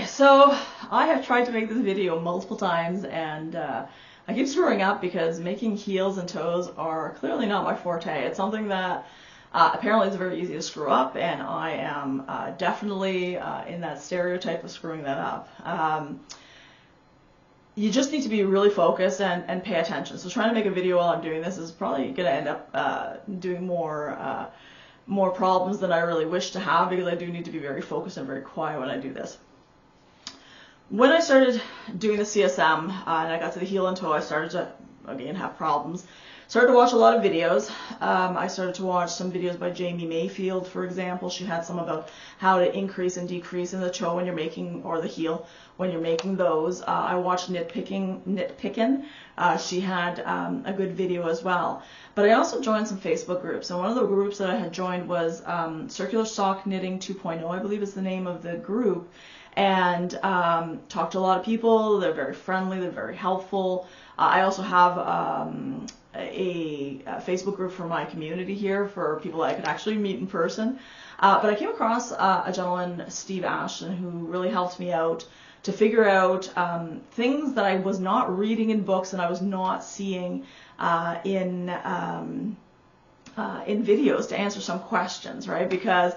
Okay, so I have tried to make this video multiple times, and I keep screwing up because making heels and toes are clearly not my forte. It's something that apparently is very easy to screw up, and I am definitely in that stereotype of screwing that up. You just need to be really focused and pay attention. So trying to make a video while I'm doing this is probably going to end up doing more problems than I really wish to have, because I do need to be very focused and very quiet when I do this. When I started doing the CSM and I got to the heel and toe, I started to, again, have problems. Started to watch a lot of videos. I started to watch some videos by Jamie Mayfield, for example. She had some about how to increase and decrease in the toe when you're making, or the heel, when you're making those. I watched Nitpickin'. She had a good video as well. But I also joined some Facebook groups, and one of the groups that I had joined was Circular Sock Knitting 2.0, I believe is the name of the group. And talked to a lot of people. They're very friendly, they're very helpful. I also have a Facebook group for my community here for people that I could actually meet in person. But I came across a gentleman, Steve Ashton, who really helped me out to figure out things that I was not reading in books and I was not seeing in videos to answer some questions, right? Because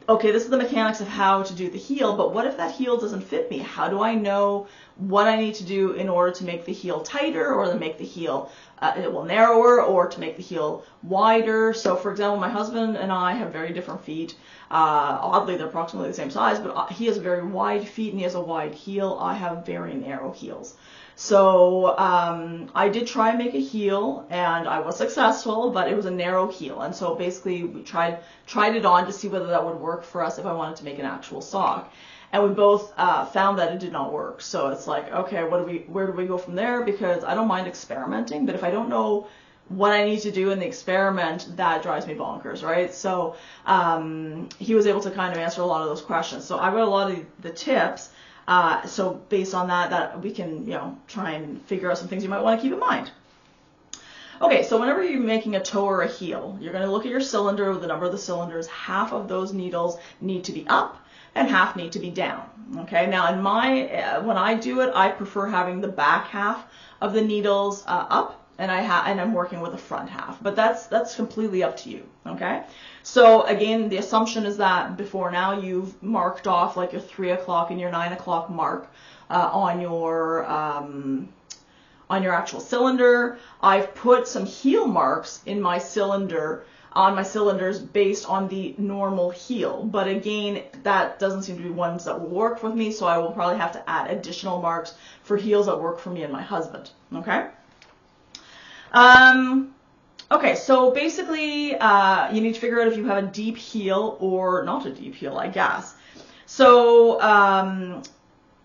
okay, this is the mechanics of how to do the heel, but what if that heel doesn't fit me? How do I know what I need to do in order to make the heel tighter, or to make the heel narrower, or to make the heel wider? So for example, my husband and I have very different feet. Oddly, they're approximately the same size, but he has very wide feet and he has a wide heel. I have very narrow heels. So I did try and make a heel, and I was successful, but it was a narrow heel. And so basically we tried it on to see whether that would work for us if I wanted to make an actual sock. And we both found that it did not work. So it's like, okay, where do we go from there? Because I don't mind experimenting, but if I don't know what I need to do in the experiment, that drives me bonkers, right? So he was able to kind of answer a lot of those questions. So I got a lot of the tips. So based on that we can, try and figure out some things you might want to keep in mind. Okay, so whenever you're making a toe or a heel, you're going to look at your cylinder, the number of the cylinders. Half of those needles need to be up and half need to be down. Okay, now in when I do it, I prefer having the back half of the needles up, and I'm working with the front half, but that's completely up to you. Okay, so again, the assumption is that before now you've marked off like your 3 o'clock and your 9 o'clock mark on your actual cylinder. I've put some heel marks in my cylinder, on my cylinders, based on the normal heel, but again, that doesn't seem to be ones that will work with me, so I will probably have to add additional marks for heels that work for me and my husband. Okay. Okay, so basically you need to figure out if you have a deep heel or not a deep heel, I guess. So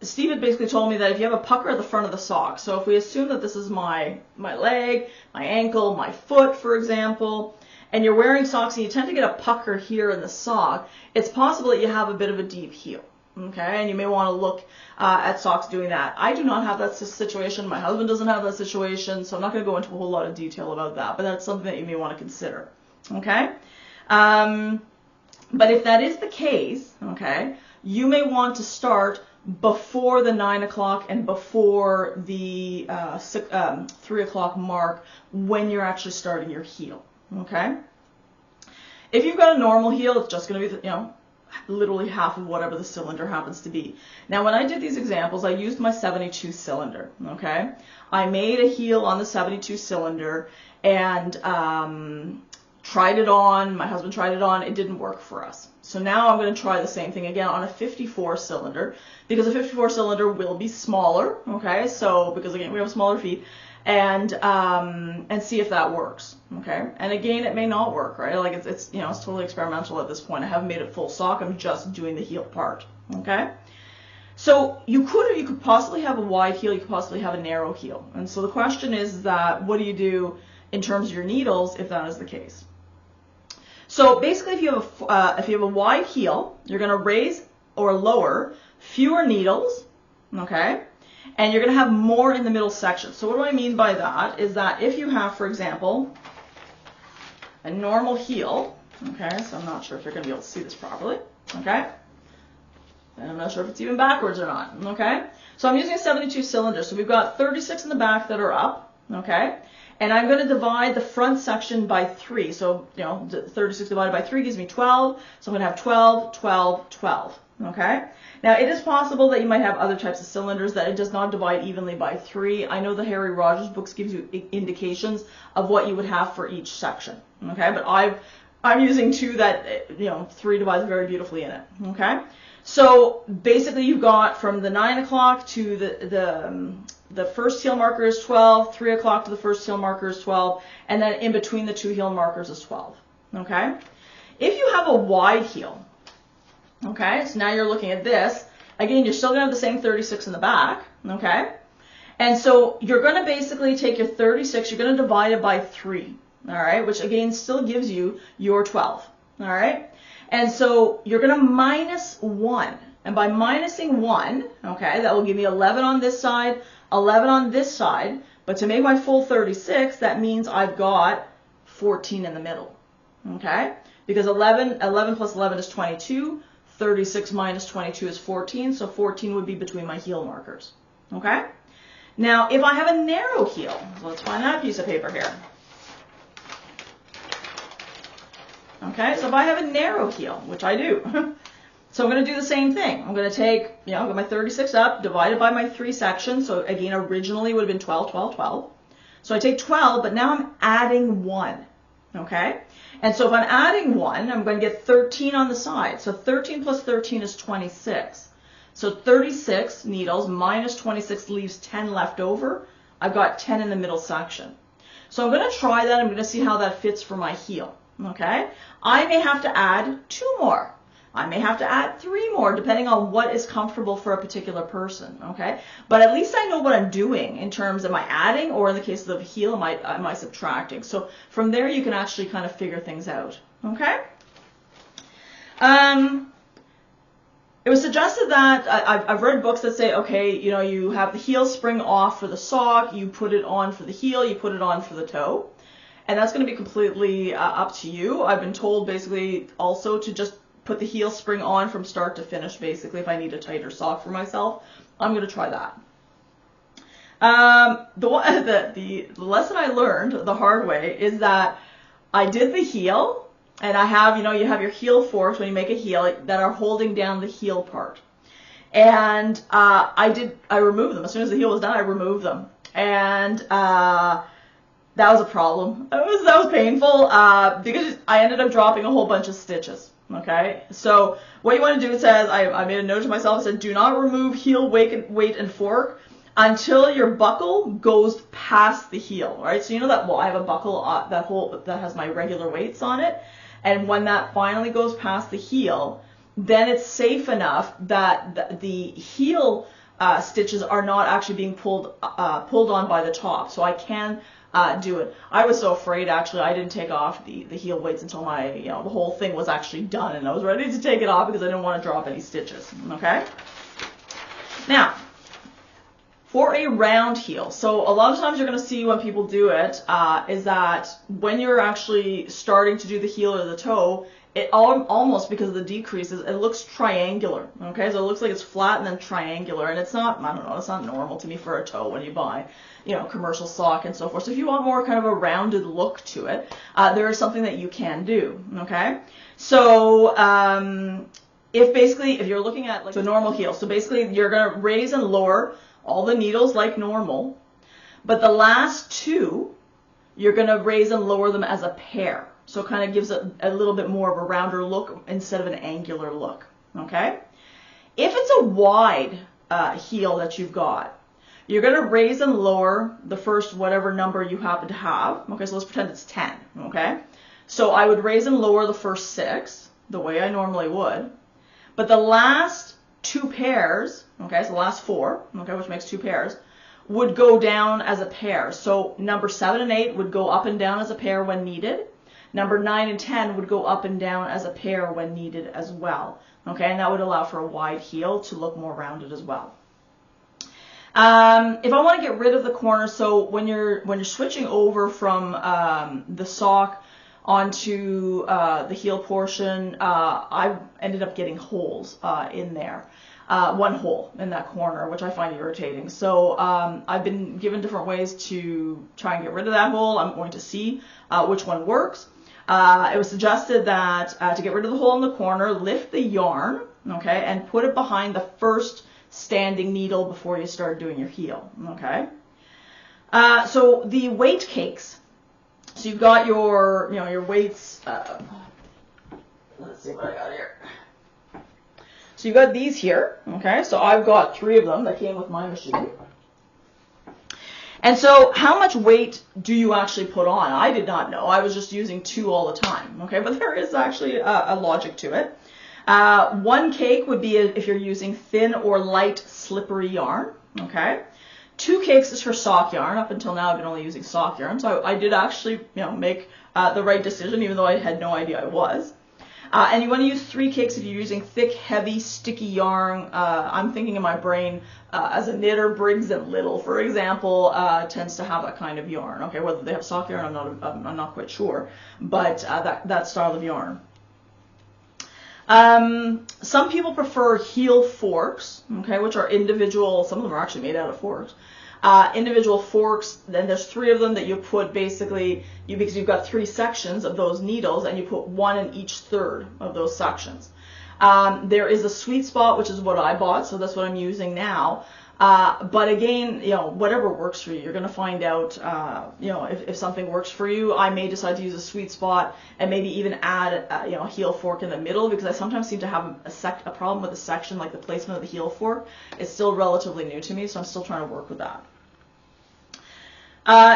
Steve had basically told me that if you have a pucker at the front of the sock, so if we assume that this is my leg, my ankle, my foot, for example, and you're wearing socks and you tend to get a pucker here in the sock, it's possible that you have a bit of a deep heel. Okay, and you may want to look at socks doing that. I do not have that situation. My husband doesn't have that situation, so I'm not going to go into a whole lot of detail about that, but that's something that you may want to consider. Okay, but if that is the case, okay, you may want to start before the 9 o'clock and before the 3 o'clock mark when you're actually starting your heel. Okay, if you've got a normal heel, it's just going to be literally half of whatever the cylinder happens to be. Now, when I did these examples, I used my 72 cylinder, okay? I made a heel on the 72 cylinder and tried it on. My husband tried it on. It didn't work for us. So now I'm going to try the same thing again on a 54 cylinder, because a 54 cylinder will be smaller, okay? So, because again, we have smaller feet. And see if that works, okay? And again, it may not work, right? Like it's totally experimental at this point. I haven't made it full sock. I'm just doing the heel part, okay? So you could possibly have a wide heel. You could possibly have a narrow heel. And so the question is that what do you do in terms of your needles if that is the case? So basically, if you have a wide heel, you're going to raise or lower fewer needles, okay? And you're going to have more in the middle section. So what do I mean by that is that if you have, for example, a normal heel, okay, so I'm not sure if you're going to be able to see this properly, okay? And I'm not sure if it's even backwards or not, okay? So I'm using a 72 cylinder. So we've got 36 in the back that are up, okay? And I'm going to divide the front section by 3. So, 36 divided by 3 gives me 12. So I'm going to have 12, 12, 12, okay? Now, it is possible that you might have other types of cylinders that it does not divide evenly by 3. I know the Harry Rogers books gives you indications of what you would have for each section, okay? But I'm using 2 that, 3 divides very beautifully in it, okay? So basically you've got from the 9 o'clock to the first heel marker is 12, 3 o'clock to the first heel marker is 12, and then in between the 2 heel markers is 12, okay? If you have a wide heel, okay, so now you're looking at this, again, you're still going to have the same 36 in the back, okay? And so you're going to basically take your 36, you're going to divide it by 3, all right, which again still gives you your 12, all right? And so you're going to minus 1. And by minusing 1, okay, that will give me 11 on this side, 11 on this side. But to make my full 36, that means I've got 14 in the middle, okay? Because 11 plus 11 is 22. 36 minus 22 is 14. So 14 would be between my heel markers, okay? Now, if I have a narrow heel, so let's find that piece of paper here. Okay, so if I have a narrow heel, which I do, so I'm going to do the same thing. I'm going to take, I've got my 36 up, divided by my 3 sections. So again, originally it would have been 12, 12, 12. So I take 12, but now I'm adding 1, okay? And so if I'm adding 1, I'm going to get 13 on the side. So 13 plus 13 is 26. So 36 needles minus 26 leaves 10 left over. I've got 10 in the middle section. So I'm going to try that. I'm going to see how that fits for my heel. Okay, I may have to add 2 more. I may have to add 3 more, depending on what is comfortable for a particular person. Okay, but at least I know what I'm doing in terms of, am I adding, or in the case of the heel, am I subtracting? So from there, you can actually kind of figure things out. Okay. It was suggested that I've read books that say, okay, you have the heel spring off for the sock, you put it on for the heel, you put it on for the toe. And that's going to be completely up to you. I've been told basically also to just put the heel spring on from start to finish, basically, if I need a tighter sock for myself. I'm going to try that. The lesson I learned the hard way is that I did the heel, and I have, you have your heel forks when you make a heel that are holding down the heel part. And I removed them. As soon as the heel was done, I removed them. And that was a problem. That was painful because I ended up dropping a whole bunch of stitches. Okay, so what you want to do, it says, I made a note to myself, it said, do not remove heel weight and fork until your buckle goes past the heel, right? So that, I have a buckle that has my regular weights on it, and when that finally goes past the heel, then it's safe enough that the heel stitches are not actually being pulled on by the top, so I can do it. I was so afraid, actually, I didn't take off the heel weights until the whole thing was actually done, and I was ready to take it off because I didn't want to drop any stitches, okay? Now, for a round heel, so a lot of times you're going to see when people do it, is that when you're actually starting to do the heel or the toe, it almost, because of the decreases, it looks triangular, okay? So it looks like it's flat and then triangular, and it's not, I don't know, it's not normal to me for a toe when you buy, commercial sock and so forth. So if you want more kind of a rounded look to it, there is something that you can do, okay? So if you're looking at the normal heel, so basically you're going to raise and lower all the needles like normal, but the last 2, you're going to raise and lower them as a pair. So it kind of gives a little bit more of a rounder look instead of an angular look, okay? If it's a wide heel that you've got, you're going to raise and lower the first whatever number you happen to have. Okay, so let's pretend it's 10, okay? So I would raise and lower the first 6 the way I normally would. But the last 2 pairs, okay, so the last 4, okay, which makes 2 pairs, would go down as a pair. So number 7 and 8 would go up and down as a pair when needed. Number 9 and 10 would go up and down as a pair when needed as well. Okay, and that would allow for a wide heel to look more rounded as well. If I want to get rid of the corner, so when you're switching over from the sock onto the heel portion, I ended up getting holes in there. One hole in that corner, which I find irritating. So I've been given different ways to try and get rid of that hole. I'm going to see which one works. It was suggested that to get rid of the hole in the corner, lift the yarn, okay, and put it behind the first standing needle before you start doing your heel, okay. So the weight cakes. So you've got your, your weights. Let's see what I got here. So you've got these here, okay. So I've got 3 of them that came with my machine. And so how much weight do you actually put on? I did not know. I was just using 2 all the time, okay? But there is actually a logic to it. 1 cake would be if you're using thin or light slippery yarn, okay? 2 cakes is for sock yarn. Up until now, I've been only using sock yarn. So I did actually, make the right decision, even though I had no idea I was. And you want to use 3 cakes if you're using thick, heavy, sticky yarn. I'm thinking in my brain as a knitter, Briggs and Little, for example, tends to have that kind of yarn. Okay, whether they have sock yarn, I'm not quite sure, but that style of yarn. Some people prefer heel forks, okay, which are individual. Some of them are actually made out of forks. Individual forks, then there's 3 of them that you put basically, because you've got 3 sections of those needles, and you put 1 in each third of those sections. There is a sweet spot, which is what I bought, so that's what I'm using now. But again, whatever works for you, you're going to find out, if something works for you. I may decide to use a sweet spot and maybe even add, a heel fork in the middle, because I sometimes seem to have a problem with the section, like the placement of the heel fork. It's still relatively new to me, so I'm still trying to work with that.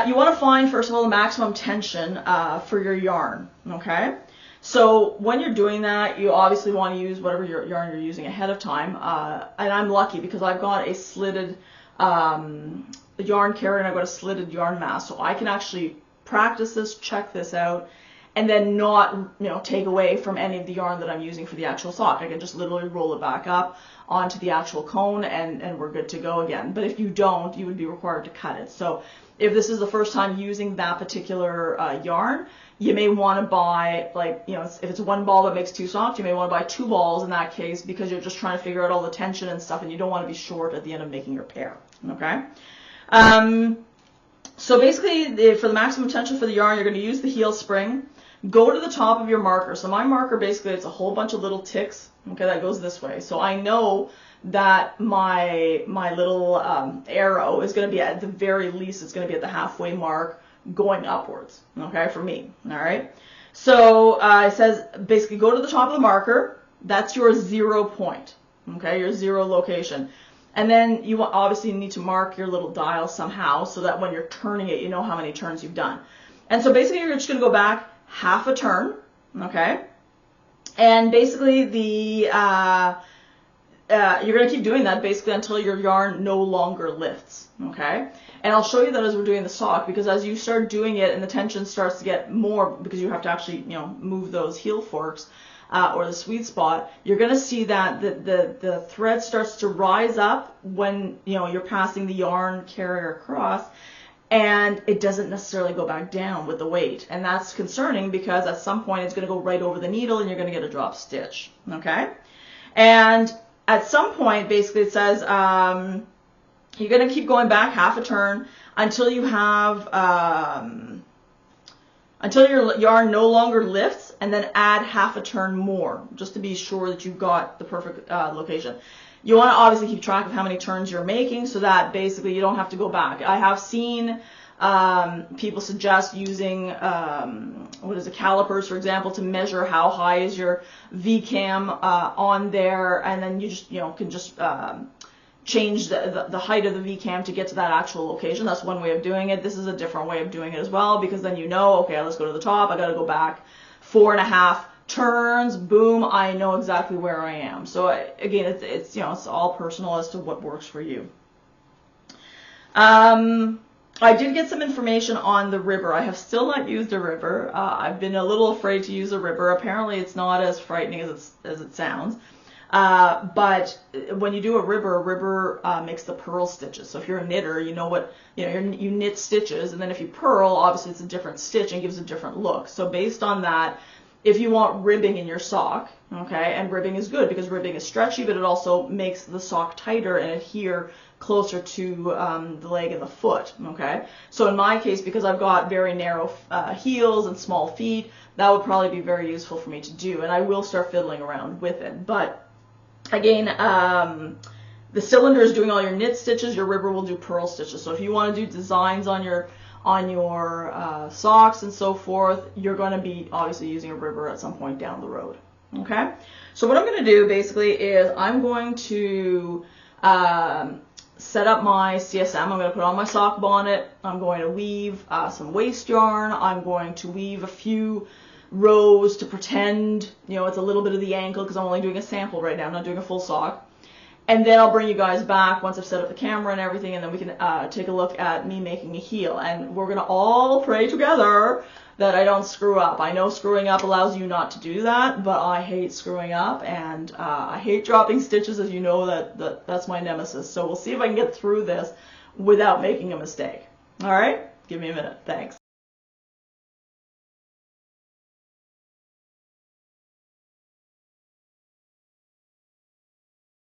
You want to find, first of all, the maximum tension for your yarn, okay? So when you're doing that, you obviously want to use whatever yarn you're using ahead of time. And I'm lucky because I've got a slitted yarn carrier and I've got a slitted yarn mass. So I can actually practice this, check this out, and then not take away from any of the yarn that I'm using for the actual sock. I can just literally roll it back up onto the actual cone and we're good to go again. But if you don't, you would be required to cut it. So if this is the first time using that particular yarn, you may want to buy, if it's 1 ball that makes 2 socks, you may want to buy 2 balls in that case, because you're just trying to figure out all the tension and stuff, and you don't want to be short at the end of making your pair, okay? So basically, for the maximum tension for the yarn, you're going to use the heel spring. Go to the top of your marker. So my marker, basically, it's a whole bunch of little ticks, okay, that goes this way. So I know that my little arrow is going to be at the very least, it's going to be at the halfway mark, going upwards, okay, for me, all right? So it says basically go to the top of the marker. That's your 0 point, okay, your 0 location. And then you obviously need to mark your little dial somehow so that when you're turning it, you know how many turns you've done. And so basically you're just going to go back half a turn, okay? And basically you're going to keep doing that basically until your yarn no longer lifts, okay? And I'll show you that as we're doing the sock, because as you start doing it and the tension starts to get more, because you have to actually, move those heel forks or the sweet spot, you're going to see that the thread starts to rise up when, you're passing the yarn carrier across, and it doesn't necessarily go back down with the weight. And that's concerning because at some point it's going to go right over the needle and you're going to get a drop stitch, okay? And at some point, basically it says, you're going to keep going back half a turn until you have, until your yarn no longer lifts, and then add half a turn more, just to be sure that you've got the perfect location. You want to obviously keep track of how many turns you're making so that basically you don't have to go back. I have seen people suggest using, calipers, for example, to measure how high is your V-cam on there, and then you just, can just change the height of the V-cam to get to that actual location. That's one way of doing it. This is a different way of doing it as well, because then okay, let's go to the top. I got to go back 4.5 turns. Boom, I know exactly where I am. So again, it's all personal as to what works for you. I did get some information on the ribber. I have still not used a ribber. I've been a little afraid to use a ribber. Apparently, it's not as frightening as it sounds. But when you do a ribber makes the purl stitches. So if you're a knitter, you know what, you knit stitches, and then if you purl, obviously it's a different stitch and gives a different look. So based on that, if you want ribbing in your sock, okay, and ribbing is good because ribbing is stretchy, but it also makes the sock tighter and adhere closer to the leg and the foot, okay? So in my case, because I've got very narrow heels and small feet, that would probably be very useful for me to do, and I will start fiddling around with it. But again, the cylinder is doing all your knit stitches, your ribber will do purl stitches. So if you want to do designs on your socks and so forth, you're going to be obviously using a ribber at some point down the road. Okay, so what I'm going to do basically is I'm going to set up my CSM. I'm going to put on my sock bonnet. I'm going to weave some waist yarn. I'm going to weave a few rows to pretend, it's a little bit of the ankle because I'm only doing a sample right now. I'm not doing a full sock. And then I'll bring you guys back once I've set up the camera and everything, and then we can take a look at me making a heel. And we're going to all pray together that I don't screw up. I know screwing up allows you not to do that, but I hate screwing up, and I hate dropping stitches, as you know that's my nemesis. So we'll see if I can get through this without making a mistake. All right? Give me a minute. Thanks.